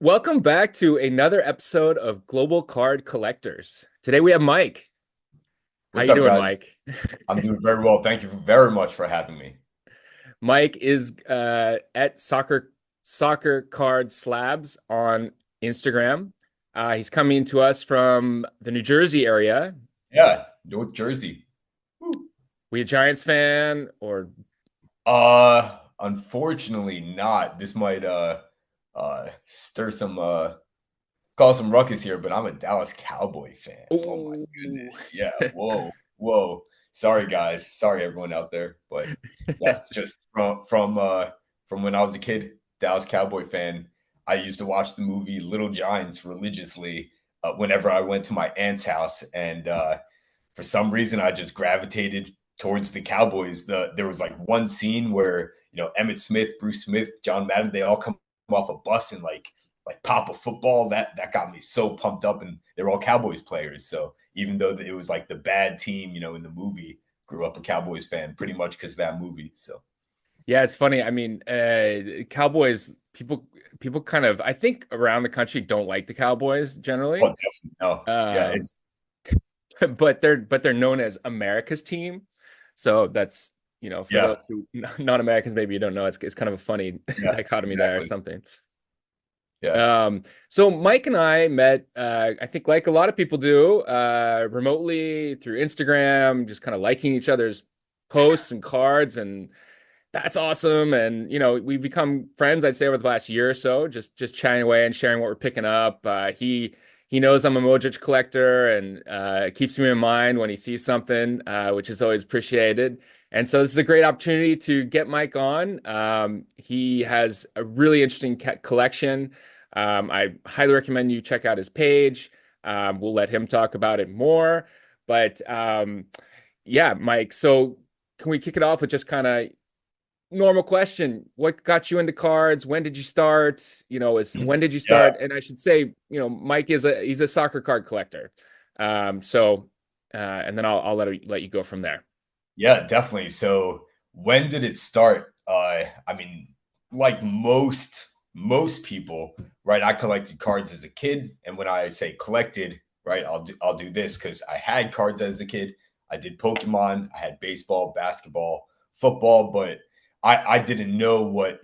Welcome back to another episode of Global Card Collectors. Today we have Mike. How What's you up, doing, guys? Mike? I'm doing very well. Thank you very much for having me. Mike is at soccer card slabs on Instagram. He's coming to us from the New Jersey area. Yeah, North Jersey. Woo. We a Giants fan or Unfortunately not. This might stir some cause some ruckus here, but I'm a Dallas Cowboy fan. Oh my Ooh. goodness. Yeah. Whoa. Whoa. Sorry guys. Sorry everyone out there. But yeah, it's just from when I was a kid, Dallas Cowboy fan. I used to watch the movie Little Giants religiously whenever I went to my aunt's house, and for some reason I just gravitated towards the Cowboys. There was like one scene where Emmett Smith, Bruce Smith, John Madden, they all come off a bus and like pop a football. That got me so pumped up, and they're all Cowboys players. So even though it was like the bad team, in the movie, grew up a Cowboys fan pretty much because of that movie. So Yeah, it's funny. I mean, Cowboys people kind of I think around the country don't like the Cowboys oh, generally. definitely no, yeah, Um, it's but they're known as America's team. So that's, for yeah, those who non-Americans maybe you don't know, it's kind of a funny yeah, dichotomy there or exactly, something. yeah. So Mike and I met, I think like a lot of people do, remotely through Instagram, just kind of liking each other's posts and cards, and that's awesome. And we become friends, I'd say, over the last year or so, just chatting away and sharing what we're picking up. He knows I'm a Modric collector and keeps me in mind when he sees something, which is always appreciated. And so this is a great opportunity to get Mike on. He has a really interesting collection. I highly recommend you check out his page. We'll let him talk about it more. But yeah, Mike. So can we kick it off with just kind of normal question? What got you into cards? When did you start? Is when did you Yeah, start? And I should say, Mike he's a soccer card collector. And then I'll let you go from there. yeah, definitely. So when did it start? I mean, like most people, right? I collected cards as a kid, and when I say collected, right, I'll do this because I had cards as a kid. I did Pokemon, I had baseball, basketball, football, but I didn't know what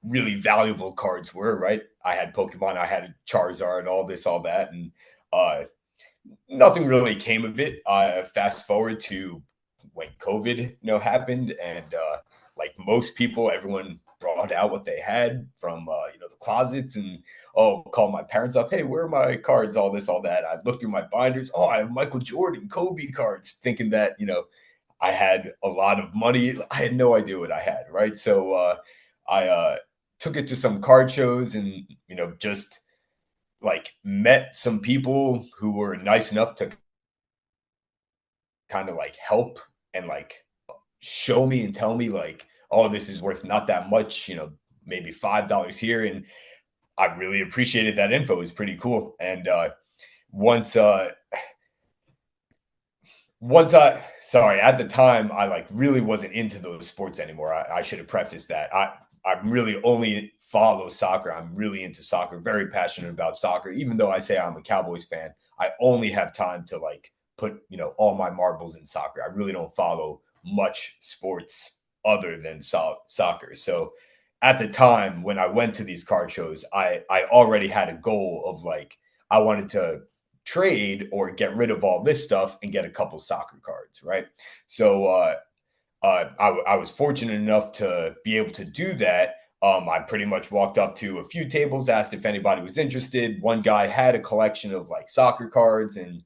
really valuable cards were, right? I had Pokemon, I had Charizard, all this, all that, and uh, nothing really came of it. Fast forward to when COVID, happened, and like most people, everyone brought out what they had from the closets, and call my parents up. Hey, where are my cards? All this, all that. I looked through my binders. Oh, I have Michael Jordan, Kobe cards, thinking that I had a lot of money. I had no idea what I had, right? So I took it to some card shows, and just like met some people who were nice enough to kind of like help and like show me and tell me like, oh, this is worth not that much, maybe $5 here. And I really appreciated that info. It was pretty cool. And once once I sorry, at the time I like really wasn't into those sports anymore. I should have prefaced that. I really only follow soccer. I'm really into soccer, very passionate about soccer. Even though I say I'm a Cowboys fan, I only have time to like put, all my marbles in soccer. I really don't follow much sports other than soccer. So at the time when I went to these card shows, I already had a goal of like I wanted to trade or get rid of all this stuff and get a couple soccer cards, right? So I was fortunate enough to be able to do that. I pretty much walked up to a few tables, asked if anybody was interested. One guy had a collection of like soccer cards and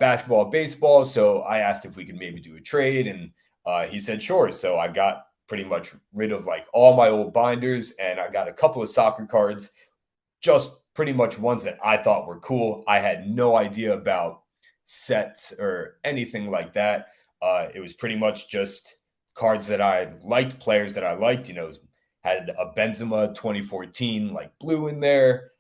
basketball, baseball. So I asked if we could maybe do a trade, and he said sure. So I got pretty much rid of like all my old binders, and I got a couple of soccer cards, just pretty much ones that I thought were cool. I had no idea about sets or anything like that. It was pretty much just cards that I liked, players that I liked. Had a Benzema 2014 like blue in there.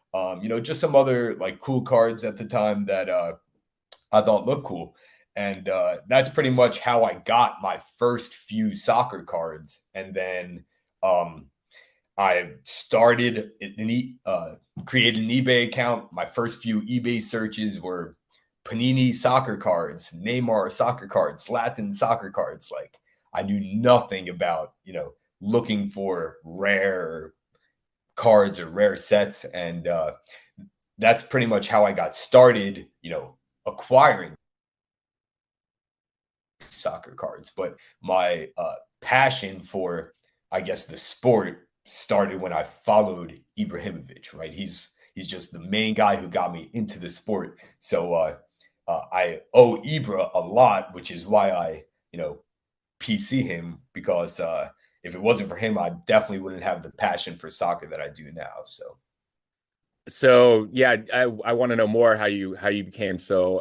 Just some other like cool cards at the time that I thought looked cool. And that's pretty much how I got my first few soccer cards. And then um, I started created an eBay account. My first few eBay searches were Panini soccer cards, Neymar soccer cards, Zlatan soccer cards. Like I knew nothing about, looking for rare cards or rare sets. And that's pretty much how I got started, acquiring soccer cards. But my passion for, I guess, the sport started when I followed Ibrahimovic. Right, he's just the main guy who got me into the sport. So I owe Ibra a lot, which is why I PC him, because if it wasn't for him, I definitely wouldn't have the passion for soccer that I do now. So So yeah, I want to know more how you became so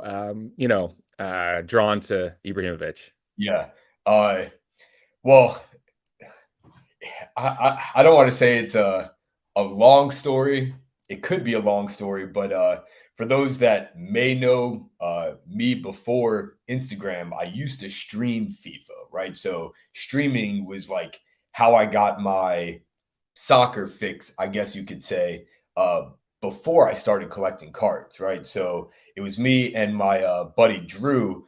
drawn to Ibrahimovic. yeah, uh, well, I don't want to say it's a long story. It could be a long story, but for those that may know me before Instagram, I used to stream FIFA, right? So streaming was like how I got my soccer fix, I guess you could say, uh, before I started collecting cards, right? So it was me and my buddy Drew.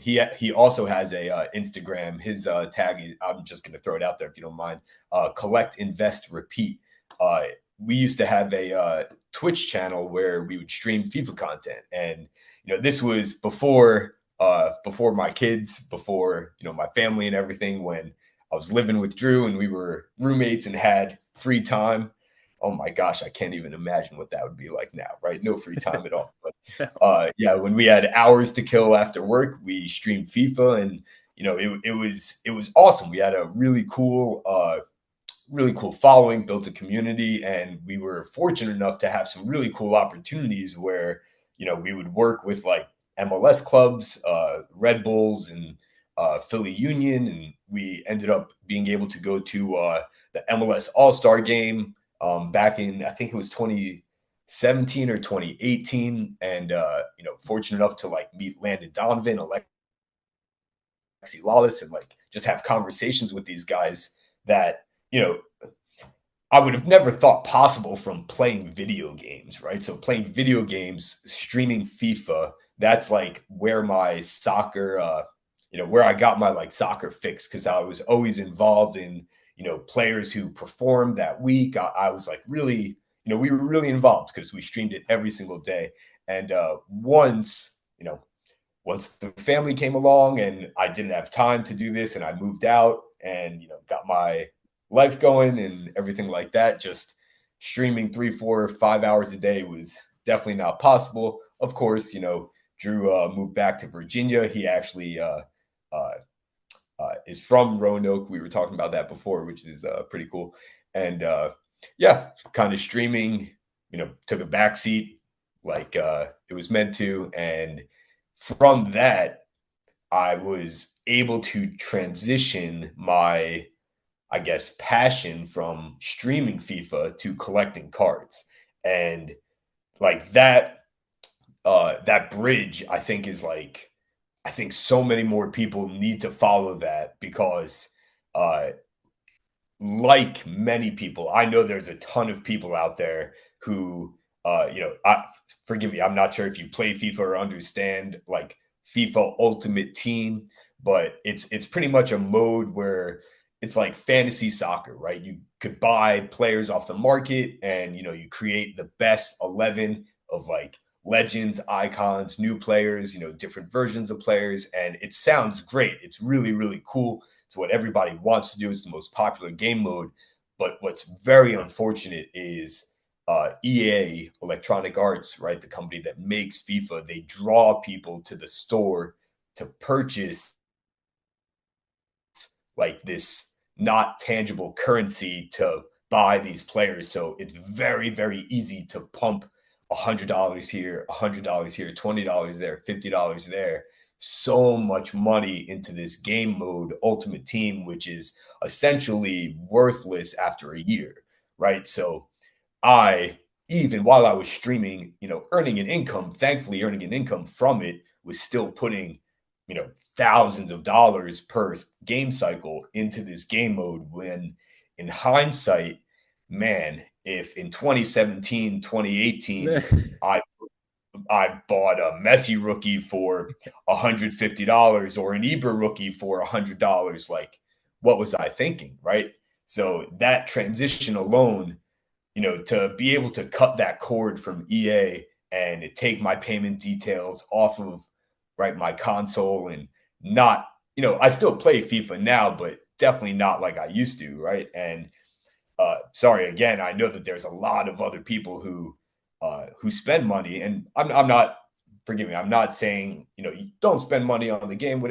He also has a Instagram. His tag is, I'm just going to throw it out there if you don't mind. Collect, invest, repeat. Uh, we used to have a Twitch channel where we would stream FIFA content, and this was before my kids, before my family and everything. When I was living with Drew and we were roommates and had free time. Oh my gosh, I can't even imagine what that would be like now, right? No free time at all. But yeah, when we had hours to kill after work, we streamed FIFA, and it was awesome. We had a really cool following, built a community, and we were fortunate enough to have some really cool opportunities where we would work with like MLS clubs, Red Bulls, and Philly Union, and we ended up being able to go to the MLS All Star Game back in, I think it was 2017 or 2018, and fortunate enough to like meet Landon Donovan, Alexi Lawless, and like just have conversations with these guys that you know I would have never thought possible from playing video games, right? So playing video games, streaming FIFA, that's like where my soccer, where I got my like soccer fix, because I was always involved in, players who performed that week. I was like really, we were really involved because we streamed it every single day. And once the family came along and I didn't have time to do this and I moved out and got my life going and everything like that, just streaming 3 4 5 hours a day was definitely not possible. Of course, Drew moved back to Virginia. He actually uh, is from Roanoke. We were talking about that before, which is pretty cool. And yeah, kind of streaming took a backseat like it was meant to. And from that, I was able to transition my, I guess, passion from streaming FIFA to collecting cards. And like that bridge, I think, is like, I think so many more people need to follow that, because uh like many people, I know there's a ton of people out there who, forgive me, I'm not sure if you play FIFA or understand like FIFA Ultimate Team, but it's pretty much a mode where it's like fantasy soccer, right? You could buy players off the market, and you create the best 11 of like legends, icons, new players, different versions of players, and it sounds great. It's really, really cool. It's what everybody wants to do. It's the most popular game mode. But what's very unfortunate is EA, Electronic Arts, right, the company that makes FIFA, they draw people to the store to purchase like this not tangible currency to buy these players. So it's very, very easy to pump $100 here, $100 here, $20 there, $50 there. So much money into this game mode Ultimate Team, which is essentially worthless after a year, right? So I, even while I was streaming, earning an income, thankfully earning an income from it, was still putting, thousands of dollars per game cycle into this game mode, when in hindsight, man, if in 2017, 2018, I I bought a Messi rookie for $150 or an Ibra rookie for $100, like what was I thinking, right? So that transition alone, to be able to cut that cord from EA and take my payment details off of right my console and not, I still play FIFA now, but definitely not like I used to, right? And sorry again, I know that there's a lot of other people who spend money, and I'm not, forgive me, I'm not saying you don't spend money on the game.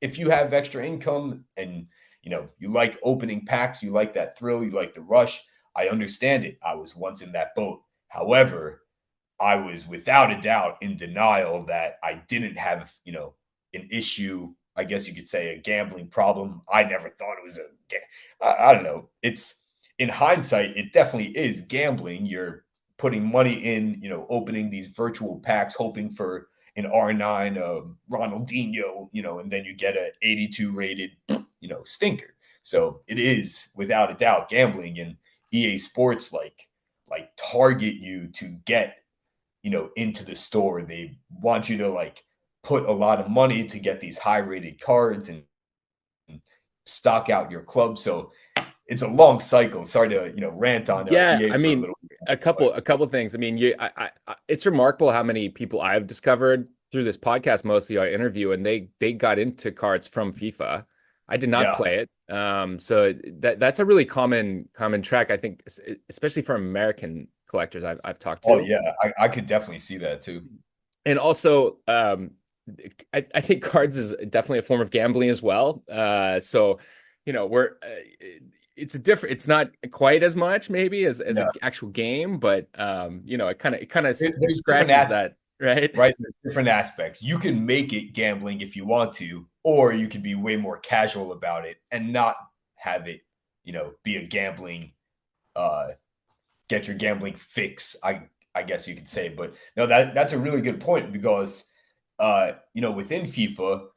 If you have extra income and you like opening packs, you like that thrill, you like the rush. I understand it. I was once in that boat. However, I was without a doubt in denial that I didn't have, an issue. I guess you could say a gambling problem. I never thought it was I don't know. It's in hindsight, it definitely is gambling. You're putting money in, opening these virtual packs, hoping for an R9, Ronaldinho, and then you get a 82 rated, stinker. So it is without a doubt gambling, and EA Sports like target you to get into the store. They want you to like put a lot of money to get these high rated cards and stock out your club. So it's a long cycle. Sorry to rant on Yeah, EA I for a mean, little bit, a but couple a couple things. I mean, it's remarkable how many people I've discovered through this podcast, mostly I interview, and they got into cards from FIFA. I did not yeah, play it. So that's a really common track, I think, especially from American collectors I've talked oh to. yeah, I could definitely see that too. And also, I think cards is definitely a form of gambling as well. So, we're it's not quite as much maybe as Yeah, an actual game, but it kind of there's different scratches that, right? right? There's different aspects. You can make it gambling if you want to, or you can be way more casual about it and not have it, be a gambling uh get your gambling fix, I guess you could say. But no, that's a really good point because within FIFA,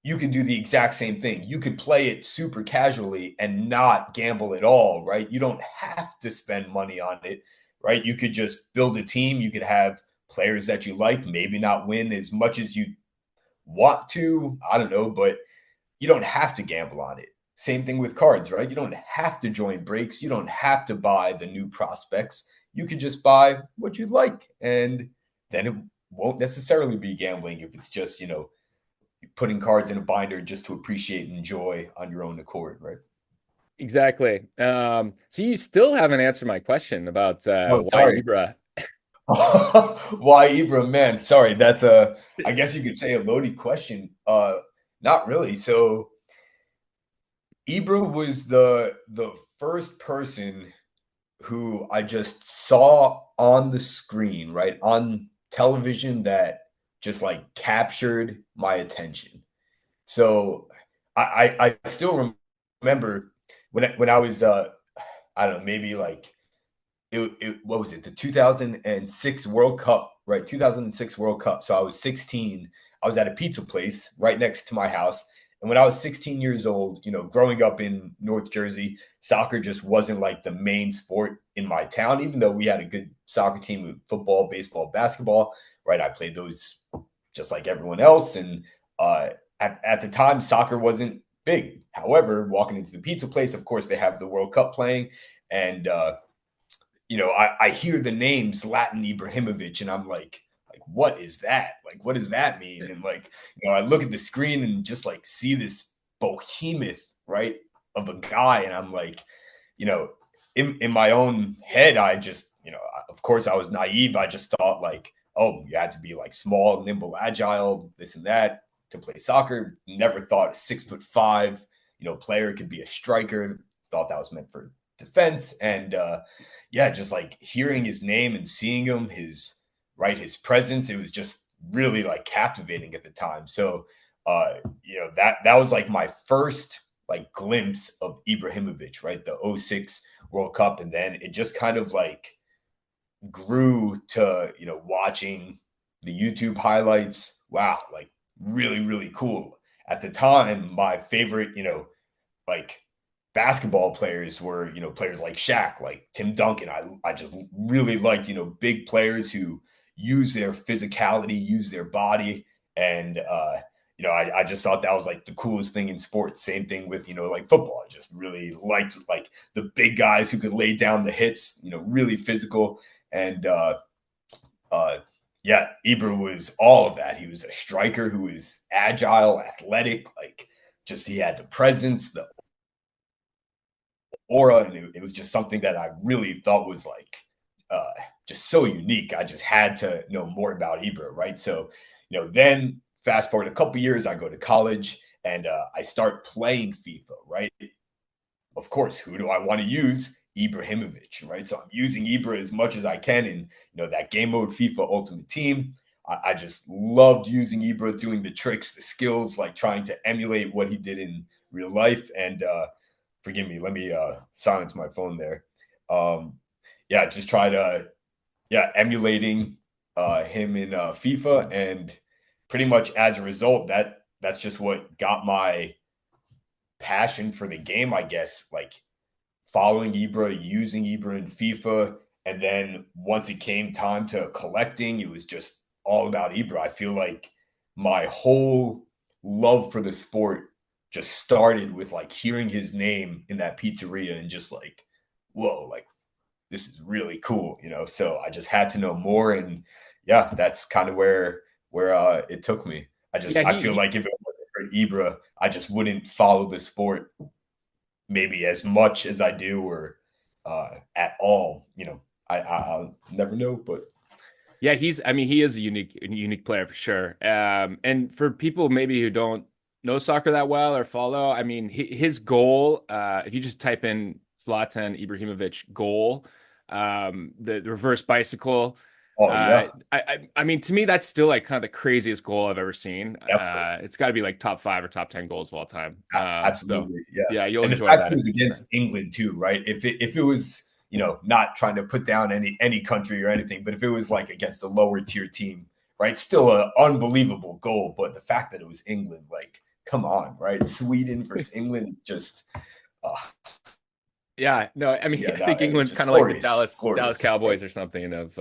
you can do the exact same thing. You could play it super casually and not gamble at all, right? You don't have to spend money on it, right? You could just build a team. You could have players that you like, maybe not win as much as you want to. I don't know, but you don't have to gamble on it. Same thing with cards, right? You don't have to join breaks. You don't have to buy the new prospects. You could just buy what you'd like. And then it won't necessarily be gambling if it's just, putting cards in a binder just to appreciate and enjoy on your own accord, right? Exactly. So you still haven't answered my question about Oh, why sorry. Ibra. Why Ibra, man? Sorry, that's I guess you could say a loaded question. Not really. So Ibra was the first person who I just saw on the screen, right, on television that just like captured my attention. So I still remember when I was I don't know, maybe like it what was it, the 2006 World Cup, right? 2006 World Cup. So I was 16. I was at a pizza place right next to my house. And when I was 16 years old, growing up in North Jersey, soccer just wasn't like the main sport in my town, even though we had a good soccer team with football, baseball, basketball, right? I played those just like everyone else. And uh, at the time, soccer wasn't big. However, walking into the pizza place, of course, they have the World Cup playing. And I hear the name Zlatan Ibrahimovic, and I'm like, what is that? Like, what does that mean? And like, I look at the screen and just like see this behemoth, right, of a guy, and I'm like, you know, in my own head, I just, of course, I was naive. I just thought like, oh, you had to be like small, nimble, agile, this and that to play soccer. Never thought a 6'5", player could be a striker. Thought that was meant for defense. And yeah, just like hearing his name and seeing him, his presence, it was just really like captivating at the time. So that was like my first like glimpse of Ibrahimovic, right? The '06 World Cup. And then it just kind of like grew to, watching the YouTube highlights. Wow, like really, really cool. At the time, my favorite, like basketball players were, players like Shaq, like Tim Duncan. I just really liked, big players who use their physicality, use their body. And, I just thought that was like the coolest thing in sports. Same thing with, like football. I just really liked like the big guys who could lay down the hits, really physical. And, uh, yeah, Ibra was all of that. He was a striker who was agile, athletic, like just he had the presence, the aura, and it was just something that I really thought was like just so unique. I just had to know more about Ibra, right? So, then fast forward a couple years, I go to college and I start playing FIFA, right? Of course, who do I want to use? Ibrahimovic, right? So I'm using Ibra as much as I can in that game mode FIFA Ultimate Team. I just loved using Ibra, doing the tricks, the skills, like trying to emulate what he did in real life. And forgive me, let me silence my phone there. Yeah, just try to emulating him in FIFA, and pretty much as a result, that's just what got my passion for the game, I guess. Like following Ibra, using Ibra in FIFA, and then once it came time to collecting, it was just all about Ibra. I feel like my whole love for the sport just started with like hearing his name in that pizzeria and just like, whoa, like this is really cool, So I just had to know more, and yeah, that's kind of where it took me. Yeah, I feel like if it wasn't for Ibra, I just wouldn't follow the sport maybe as much as I do, or at all. I'll never know, but yeah, I mean, he is a unique player for sure. And for people maybe who don't know soccer that well or follow, I mean, his goal, if you just type in Zlatan Ibrahimovic goal, the reverse bicycle, oh yeah, I mean, to me, that's still like kind of the craziest goal I've ever seen. definitely. It's got to be like top 5 or top 10 goals of all time. So Absolutely, yeah. yeah, you'll And the enjoy fact it that was if you're a fan. against England too, right? If it was, not trying to put down any country or anything, but if it was like against a lower tier team, right? Still an unbelievable goal, but the fact that it was England, like, come on, right? Sweden versus England, just uh, Yeah, no, I mean, yeah, I think that England's just kind of like the glorious, Dallas glorious, right? Cowboys or something of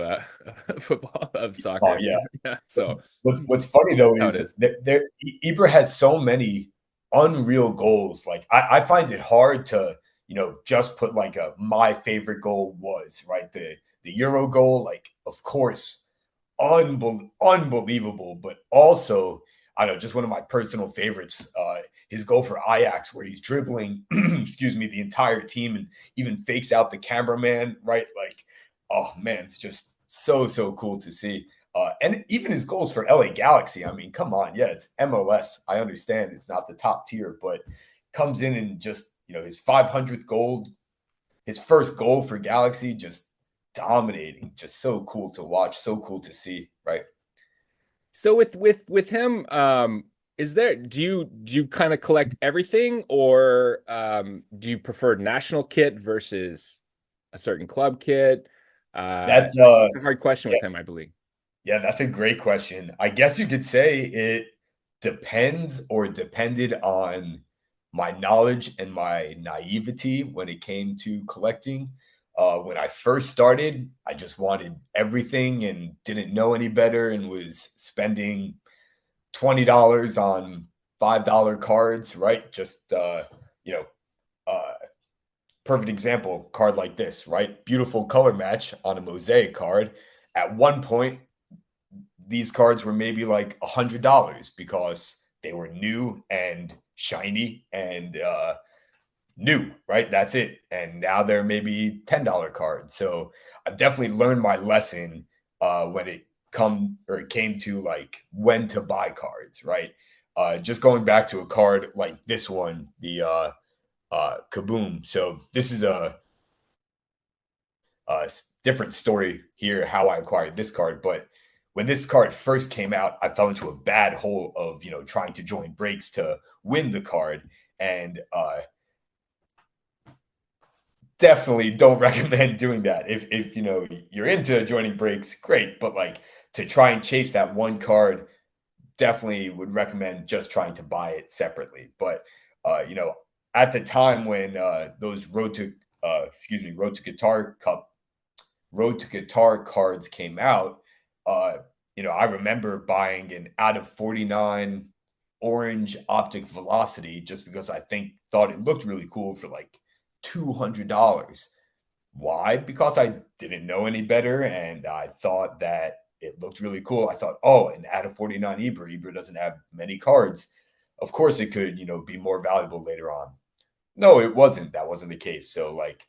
football of Oh soccer. So yeah. yeah, so What's funny though how it is is. that Ibra has so many unreal goals. Like I find it hard to just put like a my favorite goal was right the Euro goal. Like of course, unbelievable, but also I don't know, just one of my personal favorites. His goal for Ajax, where he's dribbling, excuse me, the entire team and even fakes out the cameraman. Right, like oh man, it's just so cool to see. And even his goals for LA Galaxy. I mean, come on. Yeah, it's MLS. I understand it's not the top tier, but comes in and just, his 500th goal, his first goal for Galaxy, just dominating. Just so cool to watch. So cool to see. Right. So with him, is there do you kind of collect everything, or do you prefer national kit versus a certain club kit? That's, It's a hard question yeah, with him, I believe. yeah, that's a great question. I guess you could say it depends or depended on my knowledge and my naivety when it came to collecting. When I first started, I just wanted everything and didn't know any better and was spending $20 on $5 cards, right? Just, you know, uh, perfect example card like this, right? Beautiful color match on a mosaic card. At one point, these cards were maybe like $100 because they were new and shiny and new, right? That's it. And now they're maybe $10 cards. So I've definitely learned my lesson when it came to like when to buy cards, right? Just going back to a card like this one, the Kaboom. So this is a different story here how I acquired this card, but when this card first came out, I fell into a bad hole of trying to join breaks to win the card, and definitely don't recommend doing that. If you're into joining breaks, great, but like to try and chase that one card, definitely would recommend just trying to buy it separately. But at the time when those Road to Guitar Cup Road to Guitar cards came out, uh, I remember buying an out of 49 orange optic velocity just because thought it looked really cool for like $200. Why? Because I didn't know any better and I thought that it looked really cool. I thought, oh, an out of 49 Ibra. Ibra doesn't have many cards. Of course it could, be more valuable later on. No, it wasn't. That wasn't the case. So, like,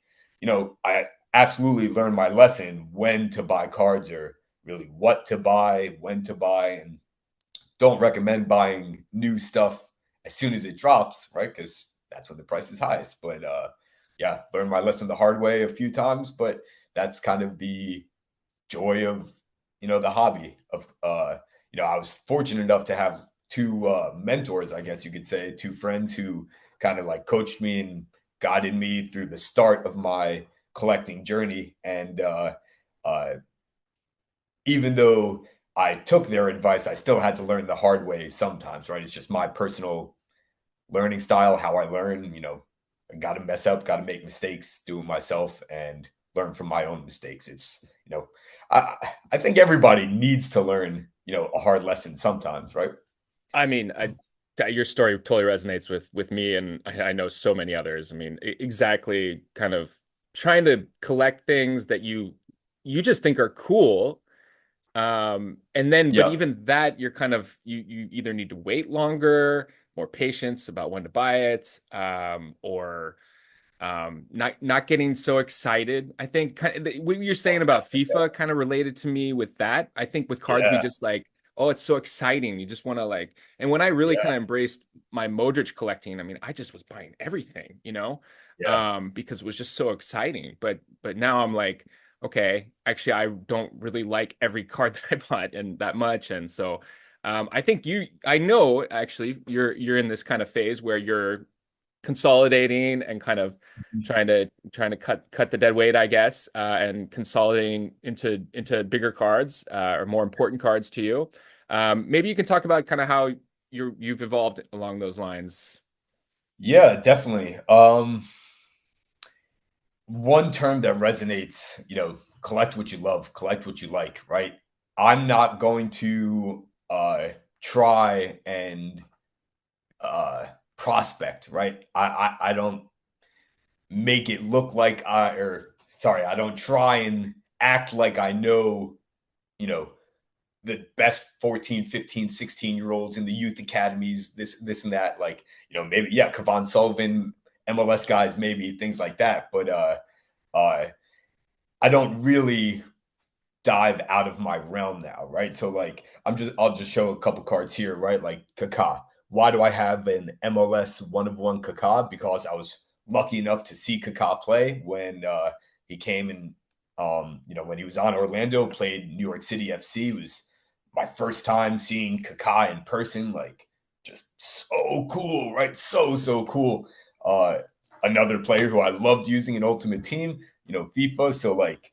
I absolutely learned my lesson when to buy cards or really what to buy, when to buy, and don't recommend buying new stuff as soon as it drops, right? Because that's when the price is highest. But yeah, learned my lesson the hard way a few times, but that's kind of the joy of the hobby of I was fortunate enough to have two mentors, I guess you could say, two friends who kind of like coached me and guided me through the start of my collecting journey. And uh, even though I took their advice, I still had to learn the hard way sometimes, right? It's just my personal learning style, how I learn. I got to mess up, got to make mistakes, do it myself, and learn from my own mistakes. It's, I, I think everybody needs to learn, a hard lesson sometimes, right? I mean, your story totally resonates with me, and I know so many others. I mean, exactly, kind of trying to collect things that you just think are cool. And then, but Yeah. even that, you're kind of you either need to wait longer, more patience about when to buy it, or not getting so excited. I think what you're saying about FIFA kind of related to me with that. I think with cards we Yeah. just like, oh, it's so exciting, you just want to like. And when I really Yeah. kind of embraced my Modric collecting, I mean, I just was buying everything, Yeah. because it was just so exciting. But now I'm like, okay, actually I don't really like every card that I bought and that much. And so I think I know actually you're in this kind of phase where you're consolidating and kind of trying to cut the dead weight, I guess, and consolidating into bigger cards, or more important cards to you. Maybe you can talk about kind of how you've evolved along those lines. Yeah, definitely. One term that resonates, collect what you love, collect what you like, right? I'm not going to try and uh prospect, right? I don't make it look like I don't try and act like I know, you know, the best 14, 15, 16 year olds in the youth academies, this and that. Like, maybe, yeah, Kevon Sullivan, MLS guys, maybe things like that. But uh I don't really dive out of my realm now, right? So like I'll just show a couple cards here, right? Like Kaká. Why do I have an MLS one of one Kaká? Because I was lucky enough to see Kaká play when he came and when he was on Orlando, played New York City FC. It was my first time seeing Kaká in person, like just so cool, right? So cool. Uh Another player who I loved using in Ultimate Team, FIFA. So like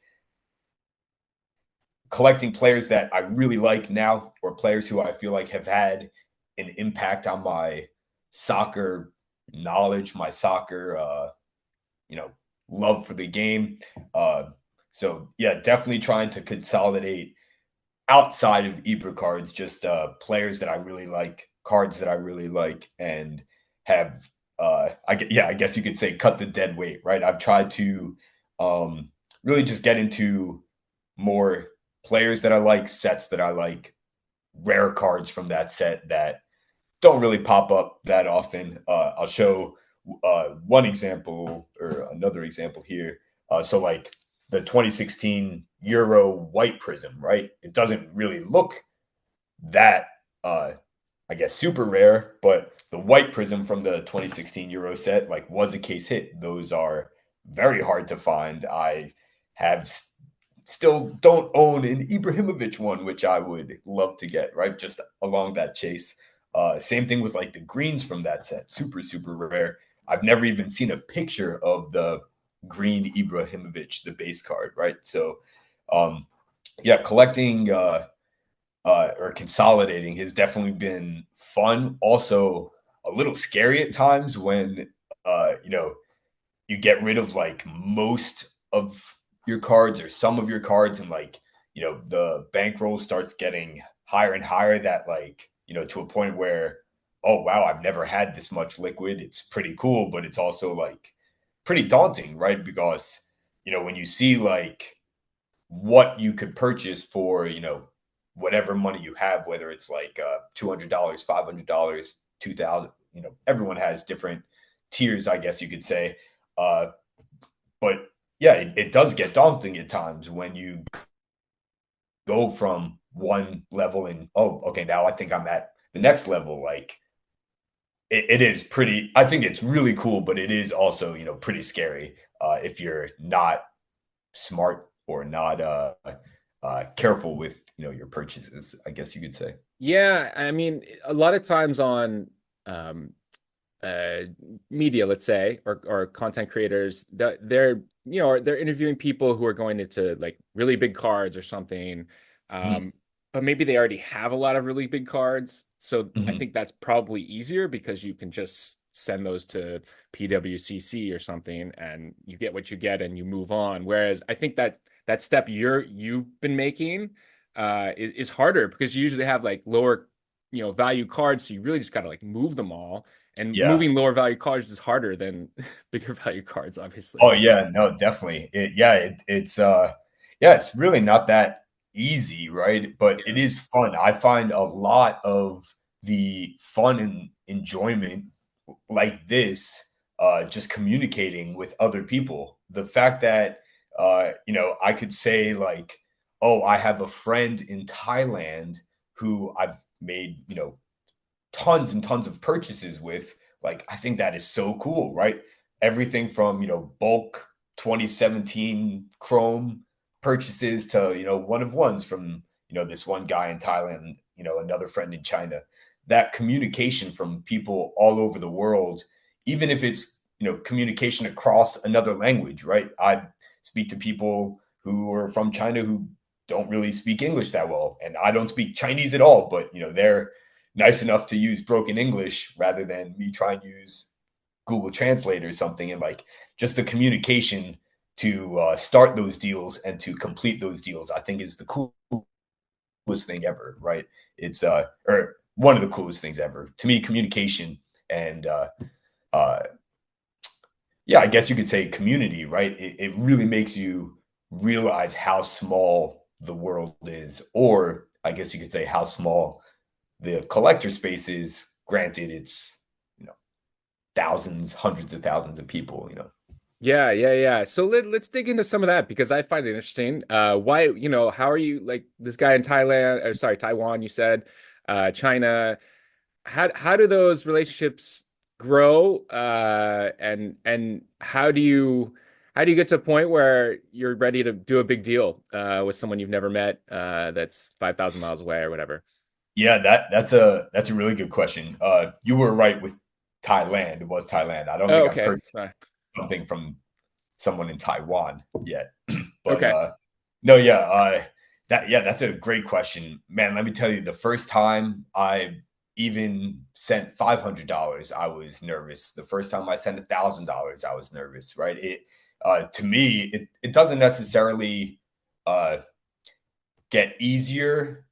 collecting players that I really like now or players who I feel like have had an impact on my soccer knowledge, my soccer, you know, love for the game. Uh, so yeah, definitely trying to consolidate outside of Ibra cards, just players that I really like, cards that I really like, and have I guess you could say cut the dead weight, right? I've tried to really just get into more players that I like, sets that I like, rare cards from that set that don't really pop up that often. I'll show one example or another example here. So like the 2016 Euro White Prism, right? It doesn't really look that I guess super rare, but the White Prism from the 2016 Euro set like was a case hit. Those are very hard to find. I have still don't own an Ibrahimovic one, which I would love to get, right? Just along that chase. Same thing with like the greens from that set. Super rare. I've never even seen a picture of the green Ibrahimovic, the base card, right? So, yeah, collecting or consolidating has definitely been fun. Also, a little scary at times when you know, you get rid of like most of your cards or some of your cards, and like, the bankroll starts getting higher and higher, that like, to a point where, oh wow, I've never had this much liquid. It's pretty cool, but it's also like pretty daunting, right? Because when you see like what you could purchase for, whatever money you have, whether it's like $200, $500, 2000, everyone has different tiers, I guess you could say. uh but yeah, it does get daunting at times when you go from one level and, oh, okay, now I think I'm at the next level. Like it is pretty, I think it's really cool, but it is also, pretty scary if you're not smart or not careful with, your purchases, I guess you could say. Yeah, I mean, a lot of times on um, uh, media, let's say, or content creators, that they're interviewing people who are going into like really big cards or something, Mhm. um, but maybe they already have a lot of really big cards. So I Mhm. think that's probably easier because you can just send those to PWCC or something, and you get what you get, and you move on. Whereas I think that that step you've been making is harder because you usually have like lower value cards, so you really just got to like move them all, and Yeah. moving lower value cards is harder than bigger value cards, obviously. Oh So yeah, no, definitely. Yeah, it's really not that easy, right? But it yeah, is fun. I find a lot of the fun and enjoyment like this, just communicating with other people. The fact that I could say like, oh, I have a friend in Thailand who I've made, tons and tons of purchases with. Like, I think that is so cool, right? Everything from, bulk 2017 Chrome purchases to, one of ones from, this one guy in Thailand, another friend in China. That communication from people all over the world, even if it's, communication across another language, right? I speak to people who are from China who don't really speak English that well, and I don't speak Chinese at all, but, they're nice enough to use broken English rather than me trying to use Google Translate or something. And like, just the communication to start those deals and to complete those deals, I think is the coolest thing ever, right? It's or one of the coolest things ever to me. Communication and uh, yeah, I guess you could say community, right? It really makes you realize how small the world is, or I guess you could say how small the collector space is. Granted, it's, you know thousands, hundreds of thousands of people. yeah. So let's dig into some of that because I find it interesting. Why, how are you like this guy in Thailand, or sorry, Taiwan, you said, China. How do those relationships grow? And how do you get to a point where you're ready to do a big deal with someone you've never met that's 5,000 miles away or whatever? Yeah, that's a really good question. You were right with Thailand. It was Thailand. I don't Oh, think I've okay. purchased Sorry. something from someone in Taiwan yet. But Okay. no, yeah, that's a great question, man. Let me tell you, the first time I even sent $500, I was nervous. The first time I sent $1,000, I was nervous. Right? To me, it doesn't necessarily uh, get easier.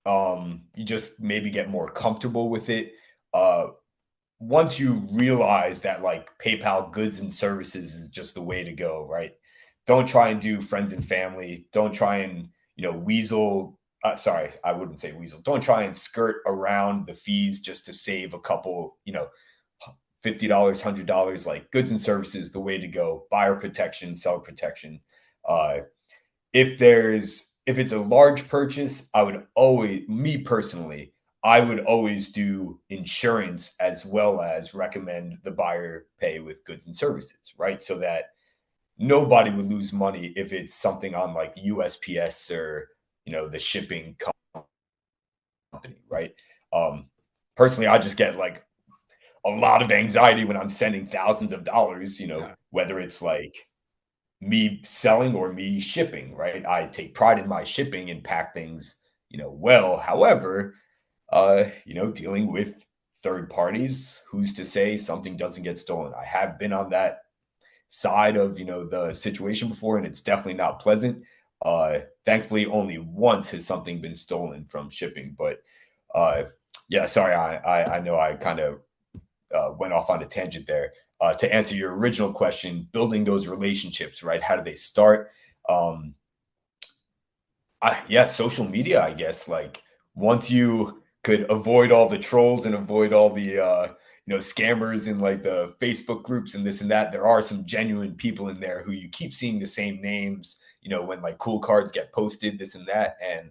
You just maybe get more comfortable with it. Uh, Once you realize that like PayPal goods and services is just the way to go, right? Don't try and do friends and family. Don't try and, weasel. Sorry, I wouldn't say weasel. Don't try and skirt around the fees just to save a couple, $50, $100. Like, goods and services, the way to go. Buyer protection, seller protection. Uh, if it's a large purchase, I would always, me personally, I would always do insurance as well as recommend the buyer pay with goods and services, right? So that nobody would lose money if it's something on like USPS or, the shipping company, right? Um, Personally, I just get like a lot of anxiety when I'm sending thousands of dollars, Yeah. whether it's like me selling or me shipping, right? I take pride in my shipping and pack things, well. However, dealing with third parties. Who's to say something doesn't get stolen? I have been on that side of the situation before, and it's definitely not pleasant. Thankfully, only once has something been stolen from shipping. But yeah, sorry, I know I kind of went off on a tangent there. To answer your original question, building those relationships, right? How do they start? Um, yeah, social media, I guess. Like once you could avoid all the trolls and avoid all the scammers in like the Facebook groups and this and that, there are some genuine people in there who you keep seeing the same names. When like cool cards get posted, this and that, and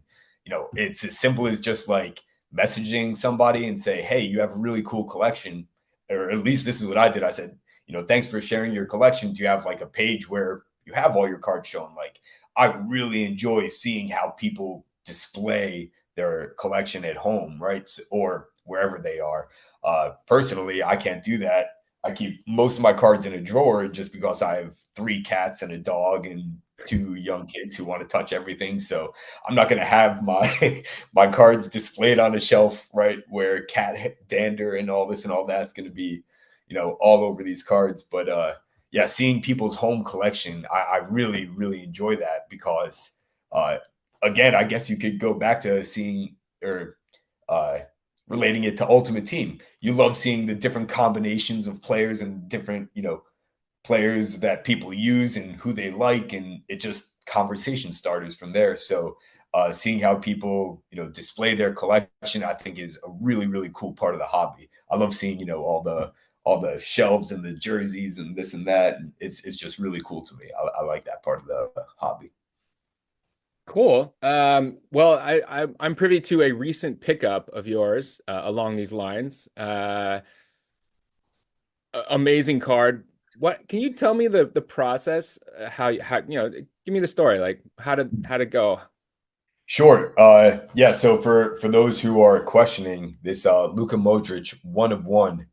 it's as simple as just like messaging somebody and say, "Hey, you have a really cool collection," or at least this is what I did. I said, "Thanks for sharing your collection. Do you have like a page where you have all your cards shown?" Like I really enjoy seeing how people display their collection at home, right? Or wherever they are. Personally, I can't do that. I keep most of my cards in a drawer just because I have 3 cats and a dog and 2 young kids who want to touch everything. So I'm not going to have my my cards displayed on a shelf, right, where cat dander and all this and all that's going to be, all over these cards. But yeah, seeing people's home collection, I really, really enjoy that because, uh, again, I guess you could go back to seeing or uh, relating it to Ultimate Team. You love seeing the different combinations of players and different, players that people use and who they like, and it just conversation starters from there. So, seeing how people, display their collection, I think is a really, really cool part of the hobby. I love seeing, all the shelves and the jerseys and this and that. And it's just really cool to me. I like that part of the hobby. Cool. Well, I'm privy to a recent pickup of yours along these lines. Amazing card. What can you tell me the process? How give me the story. Like how to go? Sure. Yeah. So for those who are questioning this, Luka Modric, 1 of 1.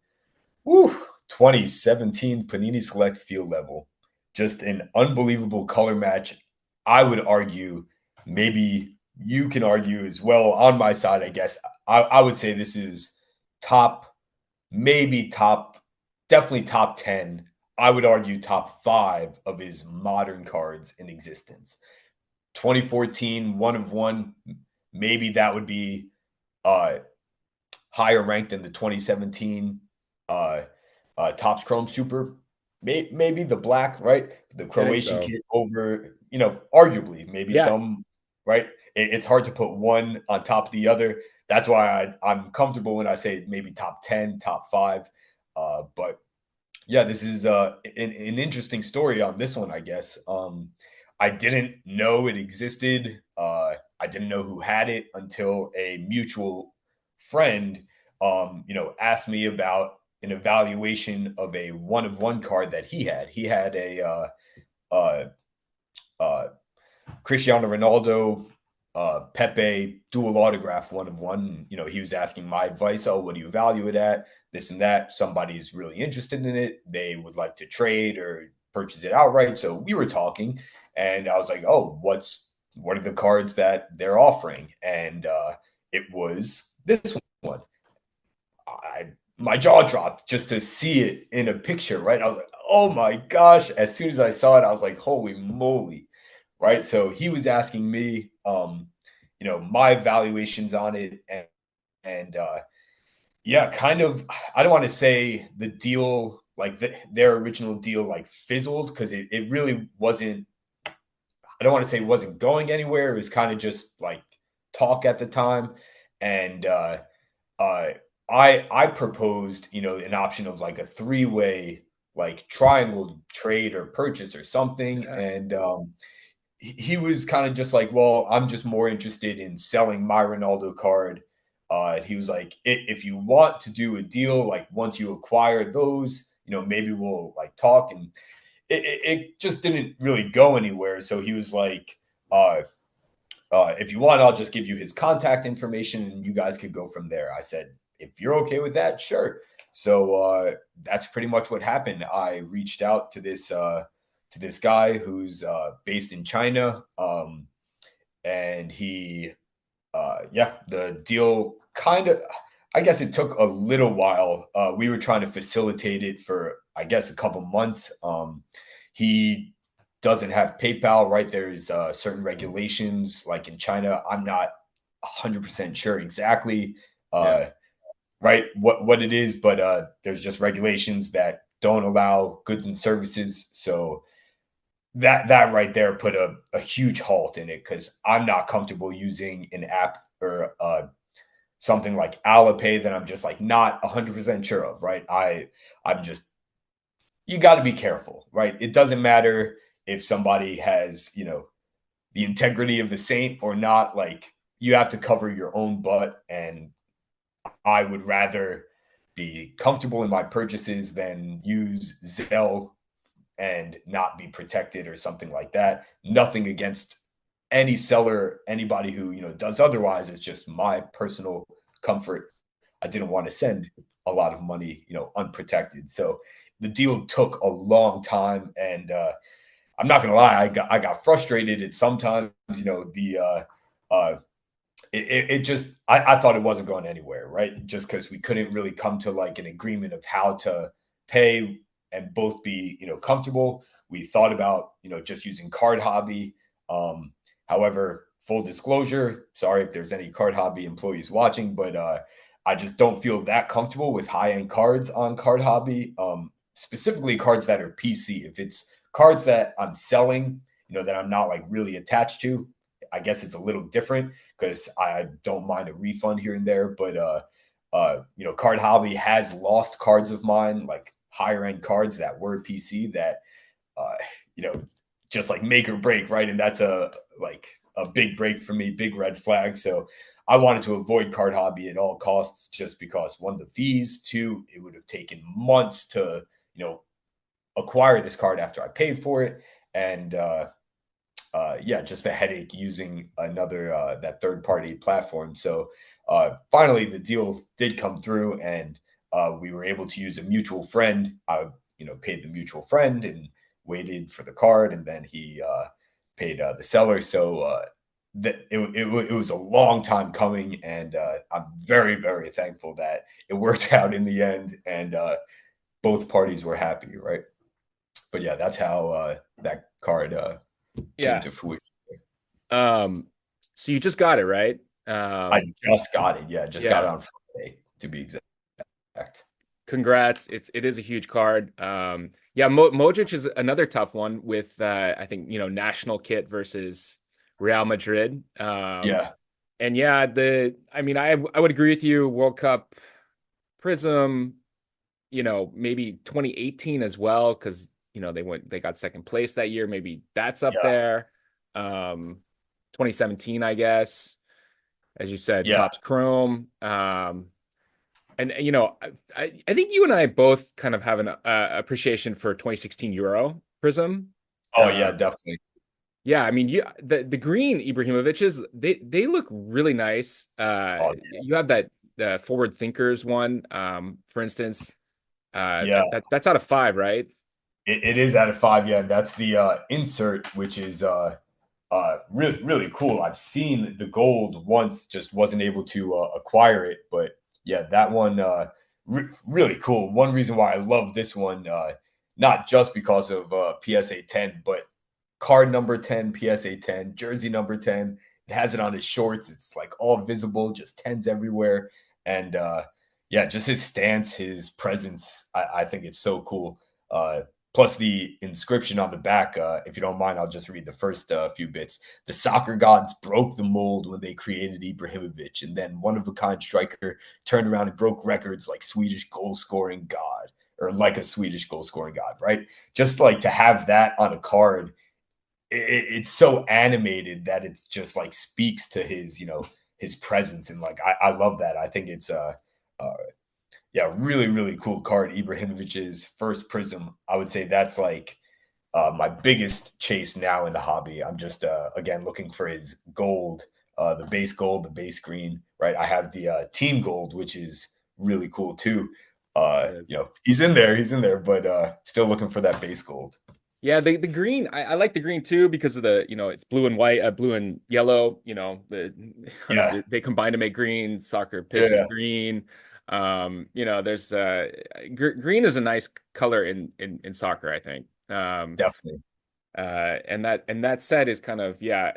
Woo, 2017 Panini Select Field Level. Just an unbelievable color match. I would argue, maybe you can argue as well on my side, I guess. I would say this is top, maybe top, definitely top 10. I would argue top 5 of his modern cards in existence. 2014, 1 of 1. Maybe that would be uh, higher ranked than the 2017 uh, Topps Chrome Super. Maybe the black, right? The I think Croatian so. kit over, arguably, maybe Yeah. some, right? It's hard to put one on top of the other. That's why I'm comfortable when I say maybe top 10, top 5. But yeah, this is an interesting story on this one, I guess. I didn't know it existed. I didn't know who had it until a mutual friend, asked me about an evaluation of a 1 of 1 card that he had. He had a uh, uh, Cristiano Ronaldo, Pepe dual autograph 1 of 1. He was asking my advice. Oh, what do you value it at? This and that. Somebody's really interested in it. They would like to trade or purchase it outright. So we were talking, and I was like, oh, what are the cards that they're offering? And it was this one. My jaw dropped just to see it in a picture, right? I was like, oh my gosh. As soon as I saw it, I was like, holy moly. Right. So he was asking me, my evaluations on it. And yeah, kind of, I don't want to say the deal, like their original deal, like fizzled, because it really wasn't, I don't want to say it wasn't going anywhere. It was kind of just like talk at the time. And uh, I proposed, an option of like a 3-way, like triangle trade or purchase or something. Yeah. And he was kind of just like, well, I'm just more interested in selling my Ronaldo card. He was like, if you want to do a deal, like once you acquire those, maybe we'll like talk. And it just didn't really go anywhere. So he was like, uh, if you want, I'll just give you his contact information and you guys could go from there. I said, if you're okay with that, sure. So that's pretty much what happened. I reached out to this guy who's based in China, and he, yeah, the deal kind of. I guess it took a little while. We were trying to facilitate it for, I guess, a couple months. He doesn't have PayPal, right? There's certain regulations, like in China. I'm not 100% sure exactly, Yeah. right, what it is, but there's just regulations that don't allow goods and services. So that right there put a huge halt in it because I'm not comfortable using an app or something like Alipay that I'm just like not 100% sure of, right? I'm just you got to be careful, right? It doesn't matter if somebody has, the integrity of the saint or not. Like you have to cover your own butt, and I would rather be comfortable in my purchases than use Zelle and not be protected or something like that. Nothing against any seller, anybody who, does otherwise. It's just my personal comfort. I didn't want to send a lot of money, unprotected. So the deal took a long time, and I'm not gonna lie, I got frustrated at sometimes. Uh, it just I thought it wasn't going anywhere, right? Just because we couldn't really come to like an agreement of how to pay and both be comfortable. We thought about just using Card Hobby. However, full disclosure, sorry if there's any Card Hobby employees watching, but I just don't feel that comfortable with high end cards on Card Hobby. Specifically cards that are PC. If it's cards that I'm selling, that I'm not like really attached to, I guess it's a little different because I don't mind a refund here and there. But Card Hobby has lost cards of mine, like higher end cards that were PC that uh, you know, just like make or break, right? And that's a big break for me, big red flag. So I wanted to avoid Card Hobby at all costs, just because one, the fees, two, it would have taken months to acquire this card after I paid for it, and yeah, just a headache using another that third party platform. So finally, the deal did come through, and we were able to use a mutual friend. I paid the mutual friend and waited for the card, and then he paid the seller. So it was a long time coming, and I'm very very thankful that it worked out in the end, and both parties were happy, right? But yeah, that's how that card came Yeah. to fruition. Um, so you just got it, right? I just got it. Yeah, just got it Yeah. on Friday to be exact. Congrats. It is a huge card. Yeah, Modric is another tough one with I think, national kit versus Real Madrid. Yeah. And yeah, I mean, I would agree with you. World Cup Prism, maybe 2018 as well, because they got second place that year. Maybe that's up Yeah. there. 2017, I guess, as you said, Yeah. Topps Chrome. And I think you and I both kind of have an appreciation for 2016 Euro Prism. Oh yeah, Um, definitely. yeah, I mean, the green Ibrahimoviches, they look really nice. Oh You have that the forward thinkers one, for instance. yeah. That's out of five, right? It is out of five. Yeah, that's the insert, which is really really cool. I've seen the gold once, just wasn't able to acquire it, but yeah, that one really cool. One reason why I love this one, not just because of PSA 10, but card number 10, PSA 10, jersey number 10. It has it on his shorts. It's like all visible, just tens everywhere. And yeah, just his stance, his presence. I think it's so cool. Plus the inscription on the back. If you don't mind, I'll just read the first few bits. The soccer gods broke the mold when they created Ibrahimovic, and then one of a kind striker turned around and broke records like Swedish goal scoring god, or like a Swedish goal scoring god, right? Just like to have that on a card, it's so animated that it's just like speaks to his his presence, and like I love that. I think it's uh yeah, really really cool card. Ibrahimovic's first prism, I would say that's like my biggest chase now in the hobby. I'm just again looking for his gold, the base green, right? I have the team gold, which is really cool too. It is. He's in there, but still looking for that base gold. Yeah, the green, I like the green too because of the, it's blue and white, blue and yellow, Yeah, they combine to make green. Soccer pitch is yeah, green. There's green is a nice color in soccer, I think. definitely. And that set is kind of, yeah,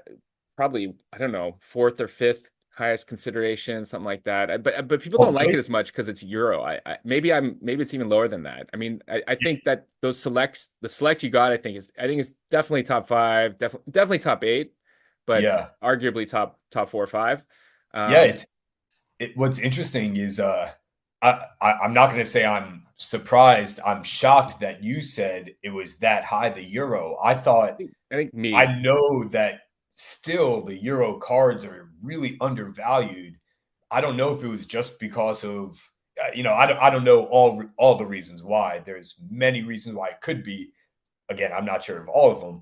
probably, I don't know, fourth or fifth highest consideration, something like that. But people Oh, don't like it really? as much because it's Euro. Maybe it's even lower than that. I mean, I think that the select you got, I think is definitely top five, definitely top eight, but Yeah, arguably top four or five. yeah. Um, What's interesting is I'm not going to say I'm surprised. I'm shocked that you said it was that high, the euro. I think me. I know that still the euro cards are really undervalued. I don't know if it was just because of I don't know all the reasons why. There's many reasons why it could be. Again, I'm not sure of all of them,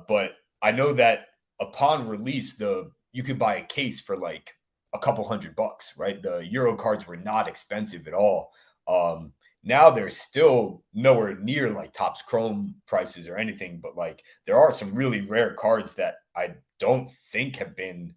but I know that upon release, the you could buy a case for like a couple $100, right? The Euro cards were not expensive at all. Um, Now they're still nowhere near like Topps Chrome prices or anything, but like there are some really rare cards that I don't think have been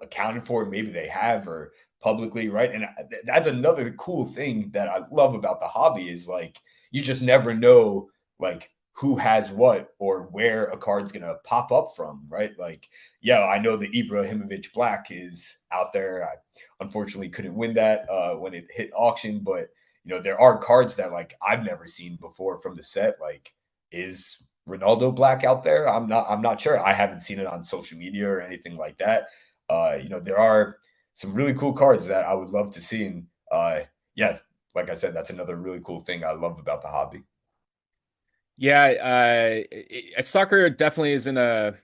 accounted for. Maybe they have or publicly, right? And that's another cool thing that I love about the hobby is like you just never know like who has what or where a card's gonna pop up from, right? Like, yeah, I know the Ibrahimovic Black is out there. I unfortunately couldn't win that when it hit auction, but there are cards that like I've never seen before from the set. Like, is Ronaldo Black out there? I'm not sure. I haven't seen it on social media or anything like that. There are some really cool cards that I would love to see. And yeah, like I said, that's another really cool thing I love about the hobby. Yeah, soccer definitely is in a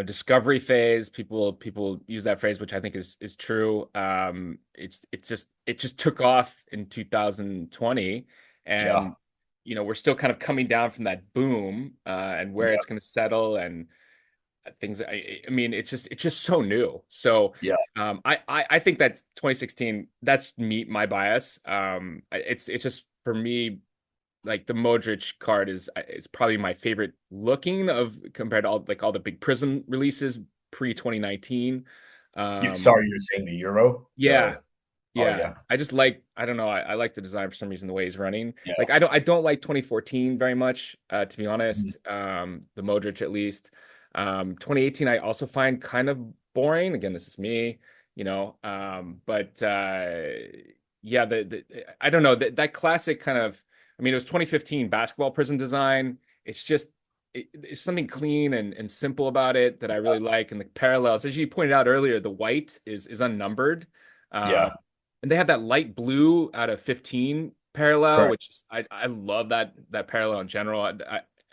discovery phase. People use that phrase, which I think is true. It just took off in 2020, Yeah. and we're still kind of coming down from that boom, and where Yeah. it's going to settle and things. I mean, it's just so new. So Yeah. I think that's 2016. That's my bias. It's just for me like the Modric card is probably my favorite looking of compared to all the big Prism releases pre 2019. Sorry, you're saying the Euro? Yeah, Oh yeah. yeah. I don't know. I like the design for some reason, the way he's running. Yeah. Like I don't like 2014 very much, to be Mhm. honest. The Modric at least. 2018 I also find kind of boring. Again, this is me, but yeah, I don't know that classic kind of. I mean, it was 2015 basketball prism design. It's just it's something clean and simple about it that I really like. And the parallels, as you pointed out earlier, the white is unnumbered. Um, Yeah. and they have that light blue out of 15 parallel, Correct. which I love that parallel in general.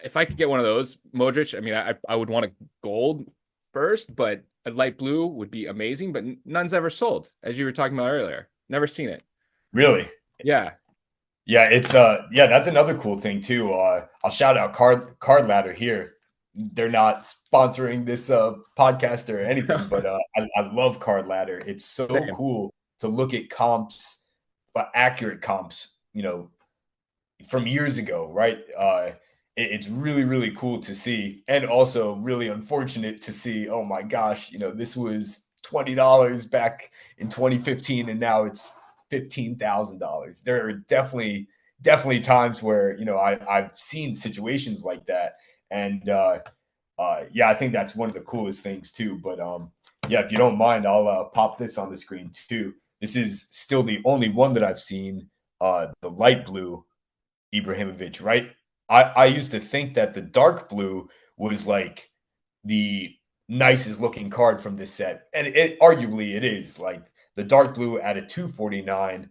If I could get one of those Modric, I mean, I would want a gold first, but a light blue would be amazing. But none's ever sold, as you were talking about earlier. Never seen it. Really? Yeah. Yeah, it's yeah, that's another cool thing too. I'll shout out Card Ladder here. They're not sponsoring this podcast or anything, but I love Card Ladder. It's so Same. cool to look at comps, but accurate comps, from years ago, right? It's really, really cool to see, and also really unfortunate to see. Oh my gosh, this was $20 back in 2015, and now it's $15,000. There are definitely times where I've seen situations like that, and yeah, I think that's one of the coolest things too. But yeah, if you don't mind, I'll pop this on the screen too. This is still the only one that I've seen. The light blue Ibrahimovic, right? I used to think that the dark blue was like the nicest looking card from this set, and it arguably it is. Like the dark blue at a 249,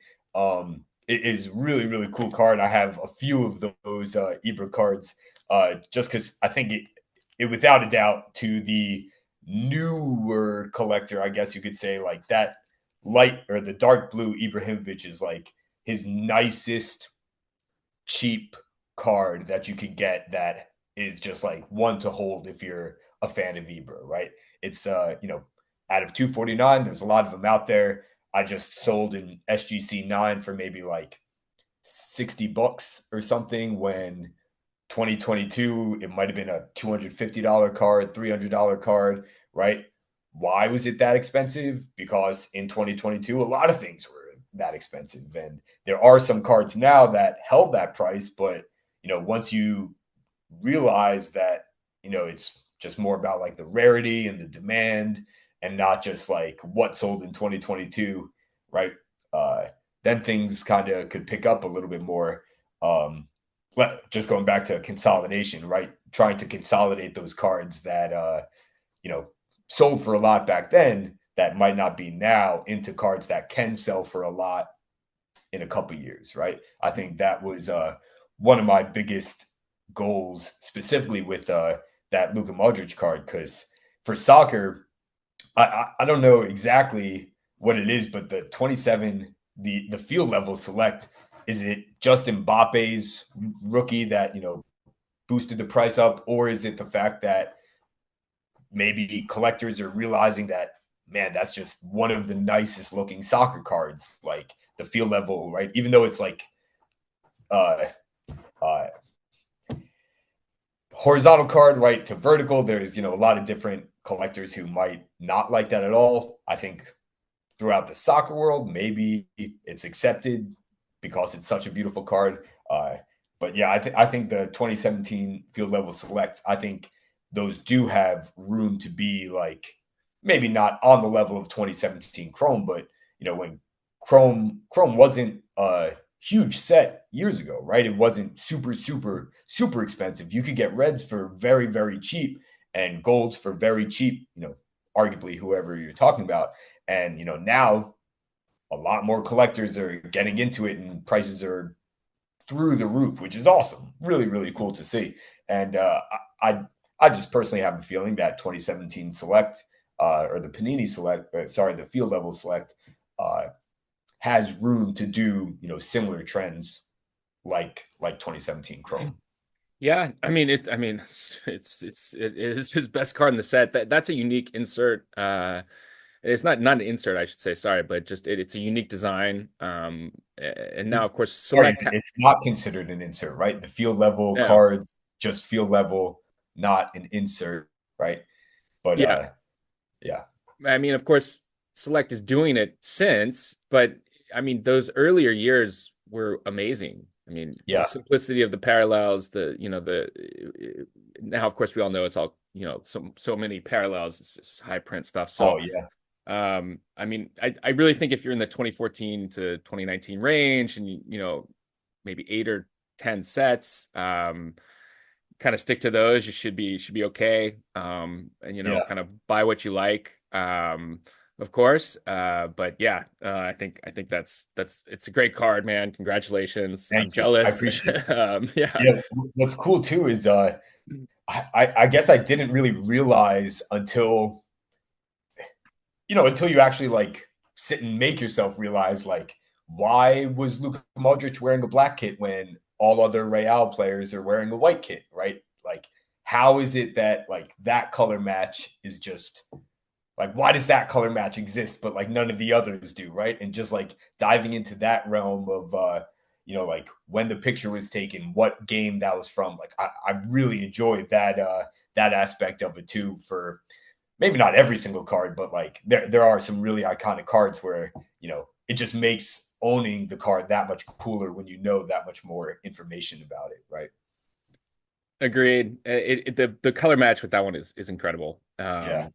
it is really really cool card. I have a few of those Ibra cards, just because I think it without a doubt to the newer collector, I guess you could say like that light or the dark blue Ibrahimovic is like his nicest cheap card that you could get that is just like one to hold if you're a fan of Ibra, right? It's out of 249, there's a lot of them out there. I just sold an SGC 9 for maybe like $60 or something when 2022, it might have been a $250 card, $300 card, right? Why was it that expensive? Because in 2022, a lot of things were that expensive. And there are some cards now that held that price, but once you realize that, it's just more about like the rarity and the demand and not just like what sold in 2022, right? Uh, then things kind of could pick up a little bit more. Um, just going back to consolidation, right? Trying to consolidate those cards that you know sold for a lot back then that might not be now into cards that can sell for a lot in a couple years, right? I think that was one of my biggest goals, specifically with that Luka Modric card, because for soccer, I don't know exactly what it is, but the 27, the field level select, is it just Mbappe's rookie that boosted the price up, or is it the fact that maybe collectors are realizing that, man, that's just one of the nicest looking soccer cards, like the field level, right? Even though it's like uh, uh, horizontal card, right, to vertical, there's a lot of different collectors who might not like that at all. I think throughout the soccer world, maybe it's accepted because it's such a beautiful card. But yeah, I think the 2017 field level selects, I think those do have room to be like maybe not on the level of 2017 Chrome, but when Chrome wasn't a huge set years ago, right? It wasn't super expensive. You could get reds for very very cheap and golds for very cheap. Arguably whoever you're talking about, and now a lot more collectors are getting into it, and prices are through the roof, which is awesome. Really, really cool to see. And I, I just personally have a feeling that 2017 Select or the Panini Select, sorry, the field level Select uh, has room to do similar trends like 2017 Chrome. Yeah, I mean it is his best card in the set. That's a unique insert. It's not an insert, I should say. Sorry, but just it's a unique design. And now of course Sorry, Select. it's not considered an insert, right? The field level Yeah, cards, just field level, not an insert, right? But yeah. yeah, I mean, of course, Select is doing it since, but I mean, those earlier years were amazing. I mean, the yeah, simplicity of the parallels, now, of course, we all know it's all, so many parallels, it's high print stuff. oh So, yeah, I mean, I really think if you're in the 2014 to 2019 range and, maybe 8 or 10 sets, kind of stick to those. You should be okay. And yeah. kind of buy what you like. Of course. But yeah, I think that's it's a great card, man. Congratulations. Thank I'm you. I jealous. appreciate it. Yeah. Yeah, what's cool too is I guess I didn't really realize until you actually like sit and make yourself realize like why was Luka Modric wearing a black kit when all other Real players are wearing a white kit, right? Like how is it that like that color match is just like why does that color match exist but like none of the others do, right? And just like diving into that realm of like when the picture was taken, what game that was from, like I really enjoyed that aspect of it too, for maybe not every single card, but like there are some really iconic cards where it just makes owning the card that much cooler when you know that much more information about it, right? Agreed. The color match with that one is incredible. Yeah.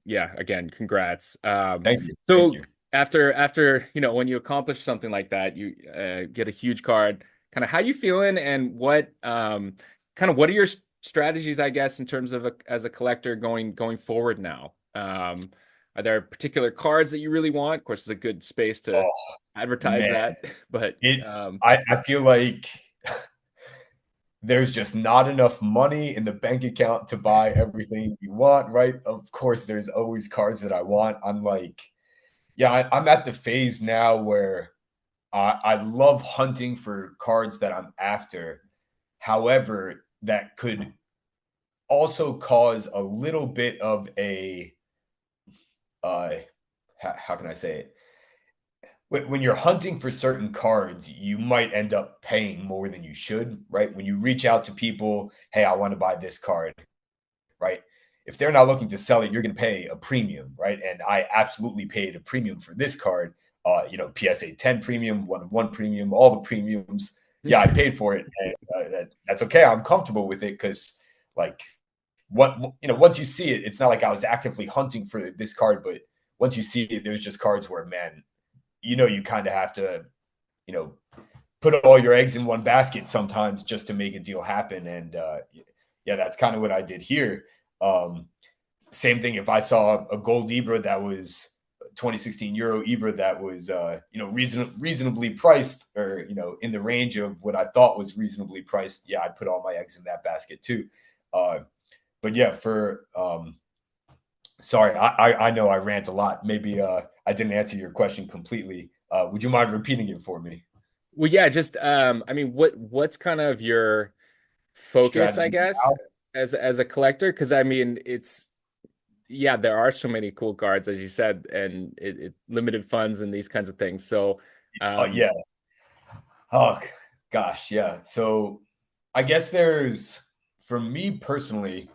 Yeah, again, congrats. Thank you. Thank So you. after when you accomplish something like that, you get a huge card. Kind of how you feeling, and what are your strategies, I guess, in terms of as a collector going forward now? Are there particular cards that you really want? Of course, it's a good space to Oh advertise man, that, but it I feel like there's just not enough money in the bank account to buy everything you want, right? Of course, there's always cards that I want. I'm like, yeah, I'm at the phase now where I love hunting for cards that I'm after. However, that could also cause a little bit of a, uh, how can I say it? when you're hunting for certain cards, you might end up paying more than you should, right? When you reach out to people, hey, I want to buy this card, right? If they're not looking to sell it, you're going to pay a premium, right? And I absolutely paid a premium for this card. PSA 10 premium, 1 of 1 premium, all the premiums. Yeah, I paid for it, and that's okay. I'm comfortable with it because, like, once you see it, it's not like I was actively hunting for this card, but once you see it, there's just cards where, man, you kind of have to, you know, put all your eggs in one basket sometimes just to make a deal happen. And yeah, that's kind of what I did here. Um, Same thing if I saw a gold Ibra that was 2016 Euro Ibra that was reasonably priced, or in the range of what I thought was reasonably priced. Yeah, I'd put all my eggs in that basket too. But yeah, for sorry, I know I rant a lot. Maybe I didn't answer your question completely. Would you mind repeating it for me? Well, yeah, just I mean, what's kind of your focus, I Strategy guess, now? as a collector? Because I mean, it's yeah, there are so many cool cards, as you said, and it limited funds and these kinds of things. So, Oh um, yeah. Oh gosh, yeah. So I guess for me personally,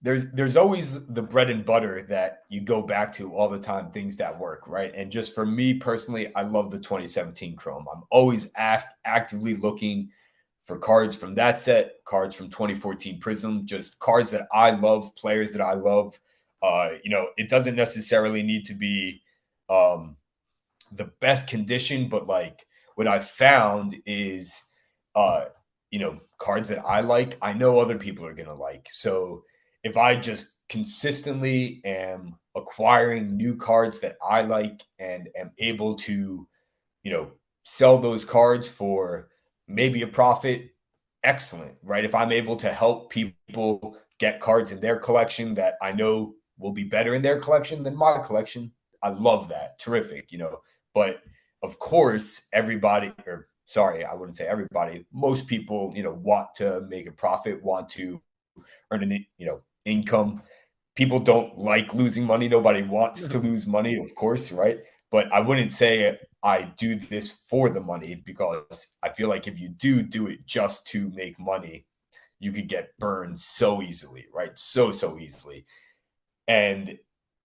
there's always the bread and butter that you go back to all the time, things that work, right? And just for me personally, I love the 2017 Chrome. I'm always actively looking for cards from that set, cards from 2014 Prism, just cards that I love, players that I love. It doesn't necessarily need to be the best condition, but like what I've found is uh cards that I like, I know other people are gonna like. So if I just consistently am acquiring new cards that I like and am able to, you know, sell those cards for maybe a profit, excellent, right? If I'm able to help people get cards in their collection that I know will be better in their collection than my collection, I love that. Terrific. But of course, everybody, or sorry, I wouldn't say everybody, most people, want to make a profit, want to earn an, income. People don't like losing money. Nobody wants to lose money, of course, right? But I wouldn't say I do this for the money, because I feel like if you do it just to make money, you could get burned so easily, right? So easily. And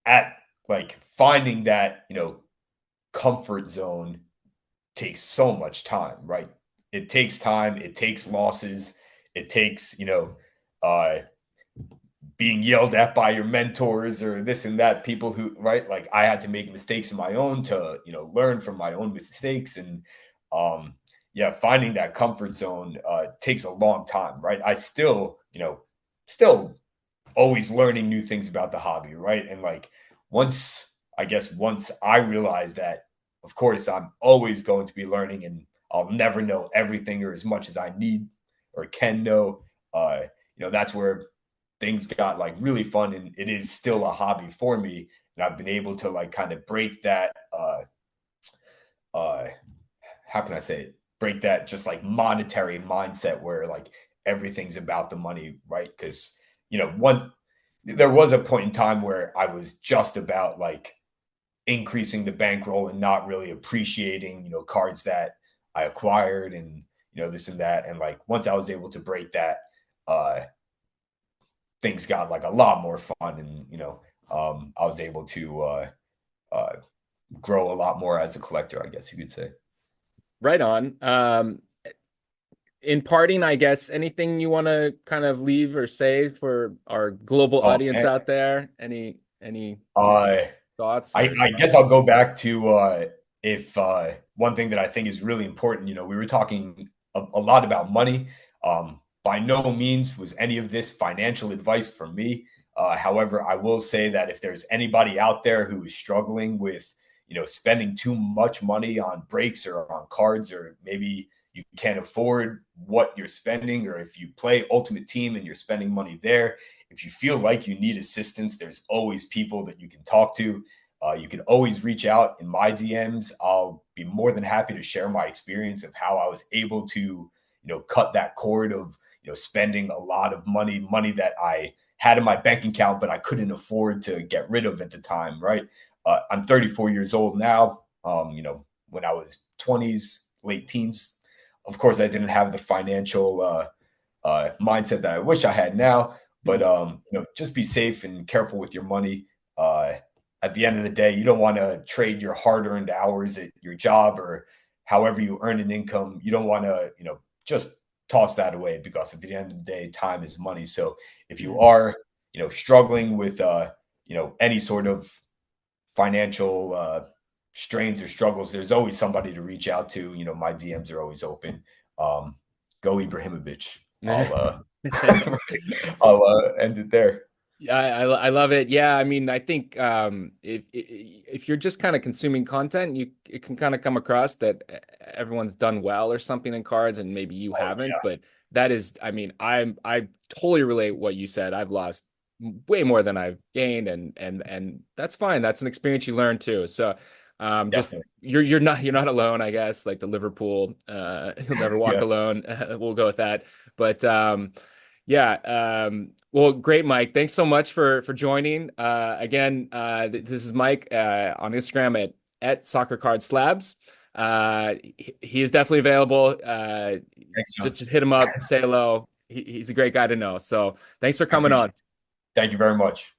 at like finding that, comfort zone takes so much time, right? It takes time, it takes losses, it takes, uh being yelled at by your mentors or this and that, people who, right, like I had to make mistakes of my own to learn from my own mistakes. And yeah, finding that comfort zone takes a long time, right? I still always learning new things about the hobby, right? And like once once I realized that, of course I'm always going to be learning, and I'll never know everything or as much as I need or can know. uh that's where things got like really fun, and it is still a hobby for me. And I've been able to like kind of break that uh how can I say it? Break that just like monetary mindset where like everything's about the money, right? Because one there was a point in time where I was just about like increasing the bankroll and not really appreciating, cards that I acquired, and this and that. And like once I was able to break that, uh things got like a lot more fun. And I was able to uh grow a lot more as a collector, I guess you could say. right on. In parting, I guess, anything you want to kind of leave or say for our global Oh audience man. out there? Any uh thoughts I, or I guess I'll go back to if one thing that I think is really important. We were talking a lot about money. By no means was any of this financial advice from me. However, I will say that if there's anybody out there who is struggling with, spending too much money on breaks or on cards, or maybe you can't afford what you're spending, or if you play Ultimate Team and you're spending money there, if you feel like you need assistance, there's always people that you can talk to. You can always reach out in my DMs. I'll be more than happy to share my experience of how I was able to, cut that cord of, spending a lot of money that I had in my bank account, but I couldn't afford to get rid of at the time, right? I'm 34 years old now. When I was 20s, late teens, of course, I didn't have the financial mindset that I wish I had now. But Mhm. just be safe and careful with your money. Uh, at the end of the day, you don't want to trade your hard-earned hours at your job or however you earn an income. You don't want to, just toss that away, because at the end of the day, time is money. So if you Mhm. are, struggling with, any sort of financial strains or struggles, there's always somebody to reach out to. My DMs are always open. Um, Go Ibrahimovic. I'll I'll end it there. Yeah, I love it. Yeah, I mean, I think if you're just kind of consuming content, it can kind of come across that everyone's done well or something in cards, and maybe you Oh haven't. yeah, But that is, I mean, I totally relate what you said. I've lost way more than I've gained, and that's fine. That's an experience you learn too. So, just definitely. you're not alone, I guess. Like the Liverpool, you'll never walk Yeah, alone. We'll go with that. But yeah. Well, great, Mike. Thanks so much for joining. Again, this is Mike on Instagram at Soccer Card Slabs. He is definitely available. thanks, John. Just hit him up, say hello. He's a great guy to know. So thanks for I coming appreciate on. it. Thank you very much.